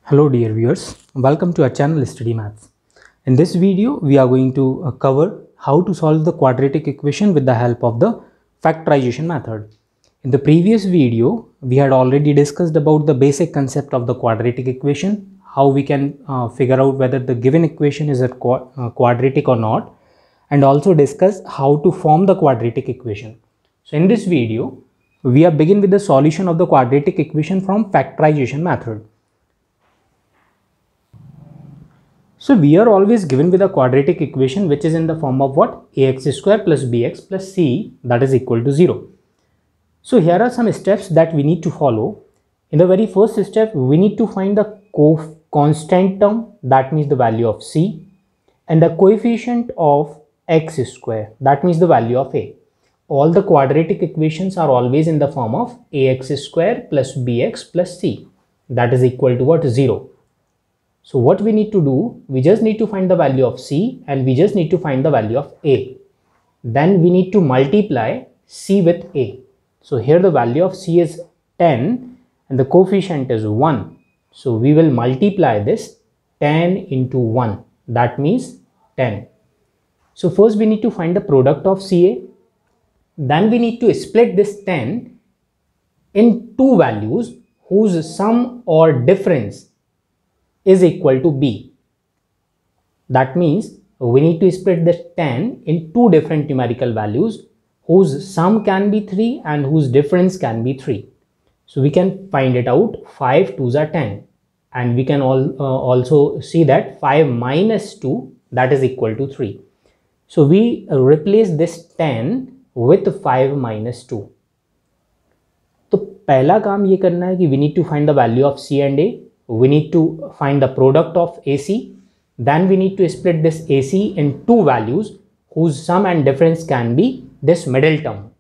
Hello dear viewers, welcome to our channel Study Maths. In this video, we are going to cover how to solve the quadratic equation with the help of the factorization method. In the previous video, we had already discussed about the basic concept of the quadratic equation, how we can figure out whether the given equation is a quadratic or not, and also discuss how to form the quadratic equation. So in this video, we are begin with the solution of the quadratic equation from factorization method. So we are always given with a quadratic equation which is in the form of what? Ax square plus bx plus c, that is equal to 0. So here are some steps that we need to follow. In the very first step, we need to find the constant term, that means the value of c, and the coefficient of x square, that means the value of a. All the quadratic equations are always in the form of ax square plus bx plus c, that is equal to what? 0. So what we need to do, we just need to find the value of c and we just need to find the value of a. Then we need to multiply c with a. So here the value of c is 10 and the coefficient is 1. So we will multiply this 10 into 1, that means 10. So first we need to find the product of CA. Then we need to split this 10 in two values whose sum or difference is equal to b. That means we need to split this 10 in two different numerical values whose sum can be 3 and whose difference can be 3. So we can find it out. 5 2s are 10, and we can also see that 5 minus 2, that is equal to 3. So we replace this 10 with 5 minus 2. तो पहला काम ये करना है कि we need to find the value of c and a. We need to find the product of AC. Then we need to split this AC in two values whose sum and difference can be this middle term.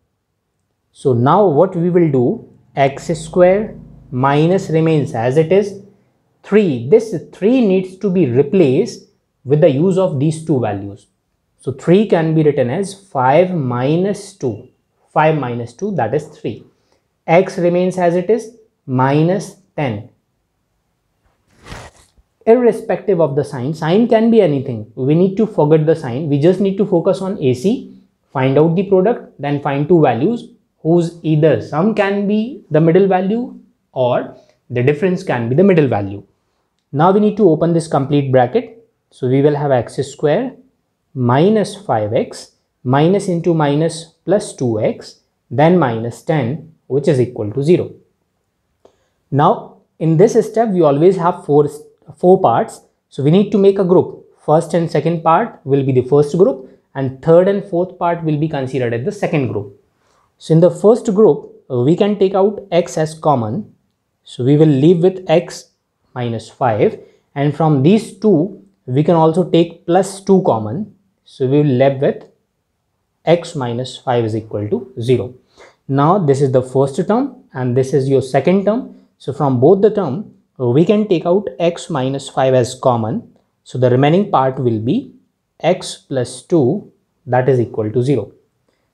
So now what we will do, x square minus remains as it is 3. This 3 needs to be replaced with the use of these two values. So 3 can be written as 5 minus 2. 5 minus 2, that is 3. X remains as it is minus 10. Irrespective of the sign can be anything. We need to forget the sign. We just need to focus on AC, find out the product, then find two values whose either sum can be the middle value or the difference can be the middle value. Now we need to open this complete bracket. So we will have x square minus 5x minus into minus plus 2x, then minus 10, which is equal to 0. Now in this step we always have four parts. So we need to make a group. First and second part will be the first group and third and fourth part will be considered as the second group. So in the first group we can take out x as common. So we will leave with x minus 5, and from these two we can also take plus 2 common. So we will left with x minus 5 is equal to 0. Now this is the first term and this is your second term. So from both the term we can take out x minus 5 as common. So the remaining part will be x plus 2, that is equal to 0.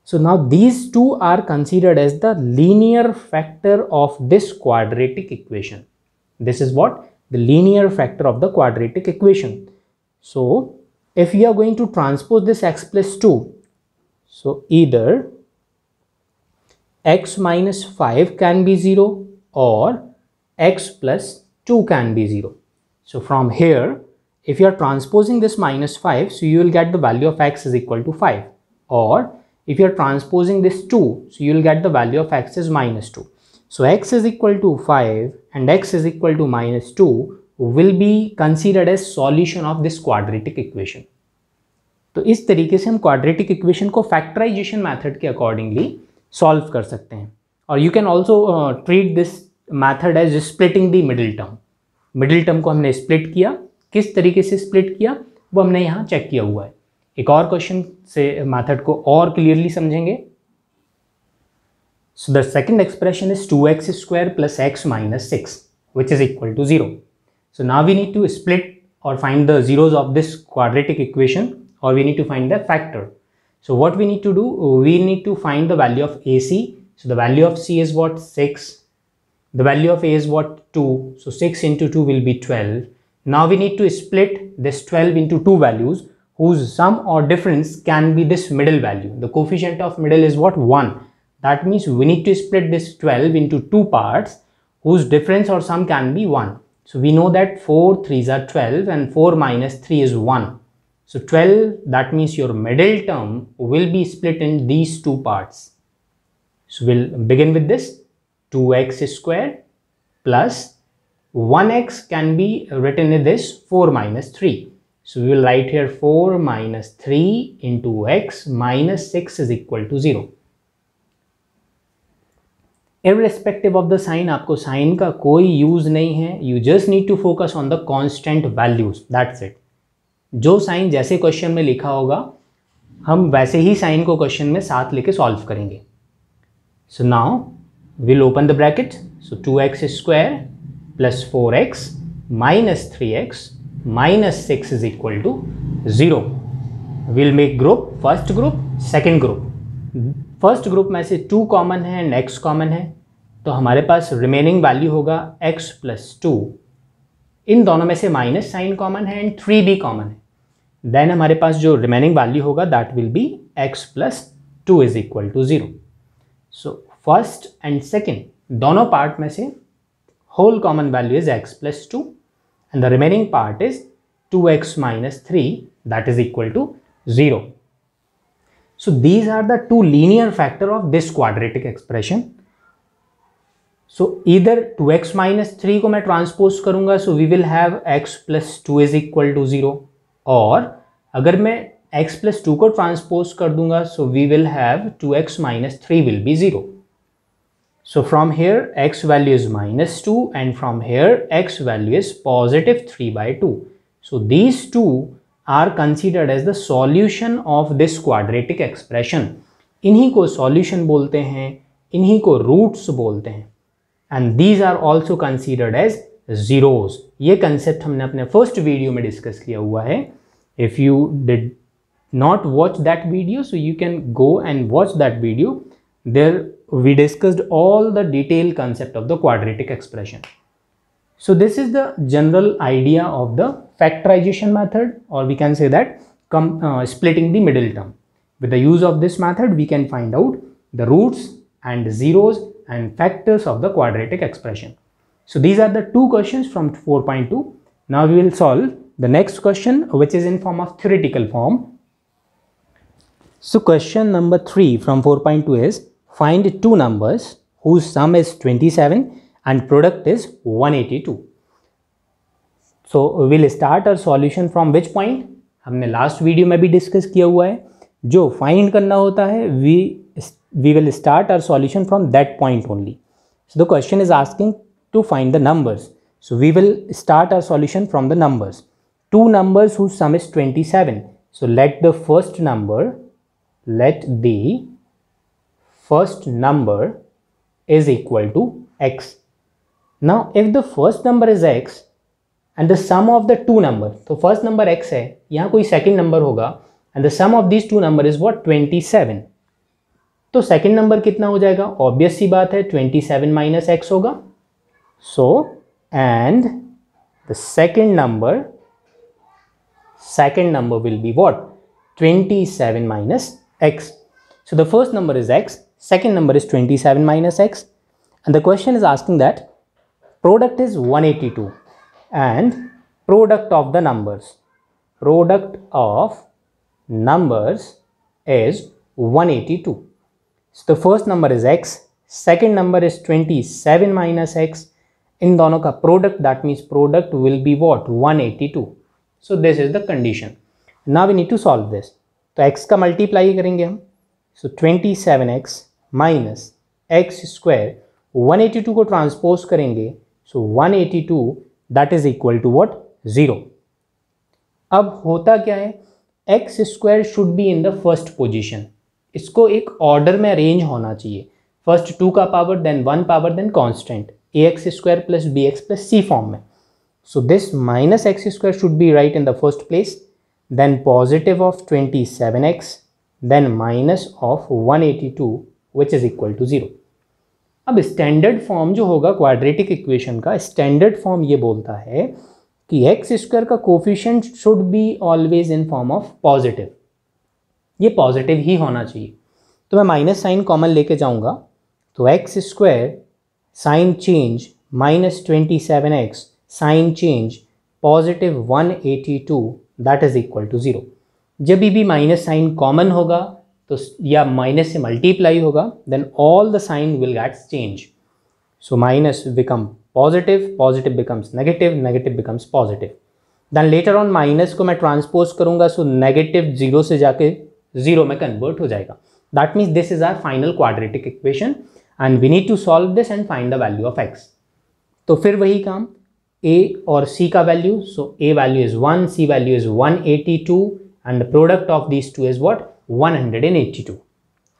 So now these two are considered as the linear factor of this quadratic equation. This is what? The linear factor of the quadratic equation. So if we are going to transpose this x plus 2, so either x minus 5 can be 0 or x plus 2 can be 0. So from here, if you are transposing this minus 5, so you will get the value of x is equal to 5. Or if you are transposing this 2, so you will get the value of x is minus 2. So x is equal to 5 and x is equal to minus 2 will be considered as solution of this quadratic equation. तो इस तरीके से हम quadratic equation को factorization method के accordingly solve कर सकते हैं. और you can also treat this method as splitting the middle term. Middle term को हमने split किया. किस तरीके से split किया वो हमने यहाँ check किया हुआ है. एक और क्वेश्चन से मेथड को और क्लियरली समझेंगे. So the second expression is 2x square plus x minus 6, which is equal to 0. So now we need to split or find the zeros of this quadratic equation, or we need to find the factor. So what we need to do, we need to find the value of AC. So the value of C is what? 6. The value of a is what? 2. So 6 into 2 will be 12. Now we need to split this 12 into two values whose sum or difference can be this middle value. The coefficient of middle is what? 1. That means we need to split this 12 into two parts whose difference or sum can be 1. So we know that 4 3s are 12 and 4 minus 3 is 1. So 12, that means your middle term will be split in these two parts. So we'll begin with this. 2x square plus 1x can be written in this 4 minus 3. So we will write here 4 minus 3 into x minus 6 is equal to 0. Irrespective of the sign, आपको sign का कोई use नहीं है. You just need to focus on the constant values. That's it. जो sign जैसे question में लिखा होगा हम वैसे ही साइन को क्वेश्चन में साथ लेके सॉल्व करेंगे. So now we'll open the bracket. So 2x square plus 4x minus 3x minus 6 is equal to 0. We'll make group, first group, second group. First group में से 2 कॉमन है एंड x कॉमन है, तो हमारे पास remaining value होगा x plus 2. इन दोनों में से माइनस साइन कॉमन है एंड 3 भी कॉमन है. देन हमारे पास जो रिमेनिंग वैल्यू होगा that will be x plus 2 is equal to 0. So first and second दोनों पार्ट में से whole common value is x plus 2 and the remaining part is 2x minus 3 that is equal to 0. So these are the two linear factor of this quadratic expression. So either 2x minus 3 को मैं transpose करूंगा, so we will have x plus 2 is equal to 0. और अगर मैं x plus 2 को transpose कर दूंगा, so we will have 2x minus 3 will be 0. So from here x value is minus 2 and from here x value is positive 3 by 2. So these two are considered as the solution of this quadratic expression. इन्हीं को solution बोलते हैं, इन्हीं को roots बोलते हैं. And these are also considered as zeros. ये concept हमने अपने first video में discuss किया हुआ है. If you did not watch that video, so you can go and watch that video. There we discussed all the detailed concept of the quadratic expression. So this is the general idea of the factorization method, or we can say that splitting the middle term. With the use of this method, we can find out the roots and zeros and factors of the quadratic expression. So these are the two questions from 4.2. Now we will solve the next question, which is in form of theoretical form. So question number 3 from 4.2 is find two numbers whose sum is 27 and product is 182. So we will start our solution from which point? हमने last video में भी discuss किया हुआ है. जो find करना होता है we will start our solution from that point only. So the question is asking to find the numbers. So we will start our solution from the numbers. Two numbers whose sum is 27. So let the first number is equal to x. Now if the first number is x and the sum of the two number, तो first number x है, यहाँ कोई second number होगा and the sum of these two number is what? 27. तो second number कितना हो जाएगा? Obvious सी बात है, 27 minus x होगा. So and the second number will be what? 27 minus x. So the first number is x, second number is 27 minus x, and the question is asking that product is 182 and product of numbers is 182. So the first number is x, second number is 27 minus x. इन दोनों का product, that means product will be what? 182. So this is the condition. Now we need to solve this. तो x का multiply करेंगे हम. So 27x minus x square 182 को transpose करेंगे. So 182 that is equal to what? 0. अब होता क्या है? x square should be in the first position. इसको एक ऑर्डर में अरेंज होना चाहिए. फर्स्ट 2 का power, then 1 power, then constant ax square plus bx plus c form में. So this minus x square should be right in the first place, then positive of 27x, then minus of 182 which is equal to 0. अब standard form जो होगा quadratic equation का, standard form ये बोलता है कि x square का coefficient should be always in form of positive, ये पॉजिटिव ही होना चाहिए। तो मैं माइनस साइन कॉमन लेके जाऊंगा, तो x square sign change -27x sign change positive 182 that is equal to 0। जब भी माइनस साइन कॉमन होगा तो या माइनस से मल्टीप्लाई होगा, then all the sign will gets change. So minus become positive, positive becomes negative, negative becomes positive. Then later on minus को मैं transpose करूंगा, सो नेगेटिव 0 से जाके 0 में कन्वर्ट हो जाएगा। That means this is our final quadratic equation and we need to solve this and find the value of x. तो फिर वही काम, a और c का value, so a value is 1, c value is 182 and the product of these two is what? 182.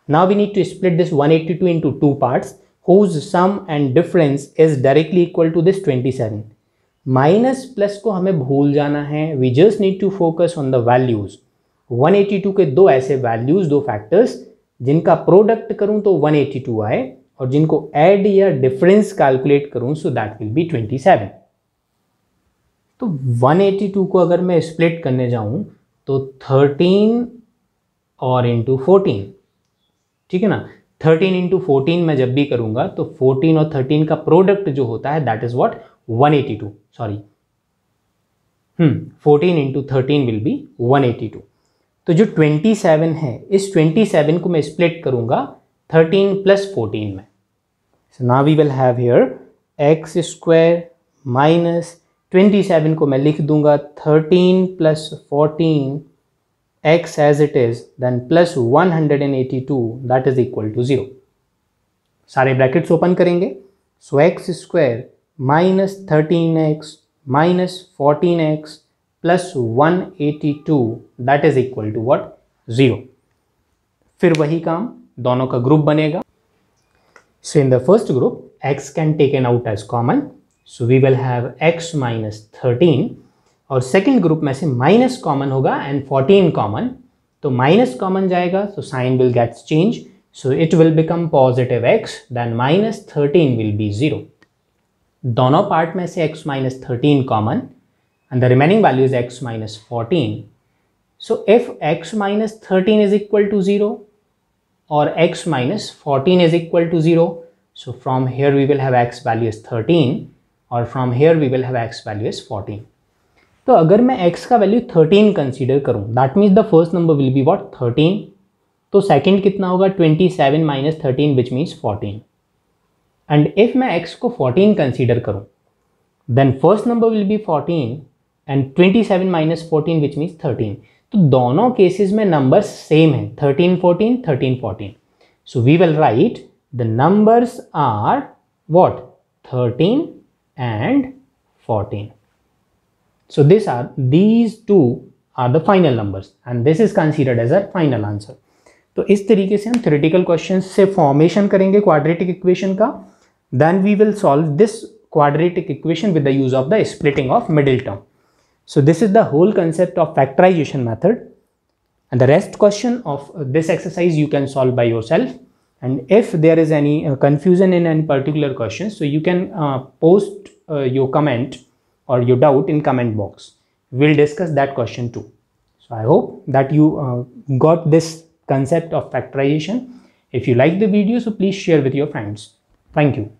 Now we need to split this 182 into two parts whose sum and difference is directly equal to this 27. Minus plus को हमें भूल जाना है, we just need to focus on the values. 182 के दो ऐसे values, दो factors जिनका प्रोडक्ट करूं तो 182 आए और जिनको ऐड या डिफरेंस कैलकुलेट करूं सो दैट विल बी 27। तो 182 को अगर मैं स्प्लिट करने जाऊं तो 13 और इंटू 14, ठीक है ना। 13 इंटू 14 मैं जब भी करूंगा तो 14 और 13 का प्रोडक्ट जो होता है that is what 182, sorry 14 into 13 will B 182। तो जो 27 है, इस 27 को मैं स्प्लिट करूंगा 13 प्लस 14 में। So now we will have here x square minus 27 को मैं लिख दूंगा 13 plus 14 x as it is, then plus 182 that is equal to 0। सारे ब्रैकेट्स ओपन करेंगे, so x square minus 13x minus 14x plus 182 that is equal to what 0। फिर वही काम, दोनों का ग्रुप बनेगा। So in the first group x can taken out as common, so we will have x minus 13 और second group में से minus common होगा एंड 14 कॉमन, तो माइनस कॉमन जाएगा तो sign will gets change, so it will become positive x then minus 13 will be 0। दोनों part में से x minus 13 common and the remaining value is x minus 14। So if x minus 13 is equal to 0 और x minus 14 is equal to 0, so from here we will have x value is 13 और from here we will have x value is 14। तो अगर मैं x का value 13 consider करूं that means the first number will be what 13, तो second कितना होगा 27 minus 13 which means 14। And if मैं x को 14 कंसीडर करूं then first number will be 14 and 27 minus 14 which means 13। तो दोनों केसेस में नंबर्स सेम है 13 14 13 14। So we will write the numbers are what 13 and 14। So these two are the final numbers and this is considered as a final answer। तो इस तरीके से हम theoretical questions से formation करेंगे quadratic equation का, then we will solve this quadratic equation with the use of the splitting of middle term। So this is the whole concept of factorization method and the rest question of this exercise you can solve by yourself, and if there is any confusion in any particular question so you can post your comment or your doubt in comment box, we'll discuss that question too। So I hope that you got this concept of factorization। If you like the video so please share with your friends। Thank you।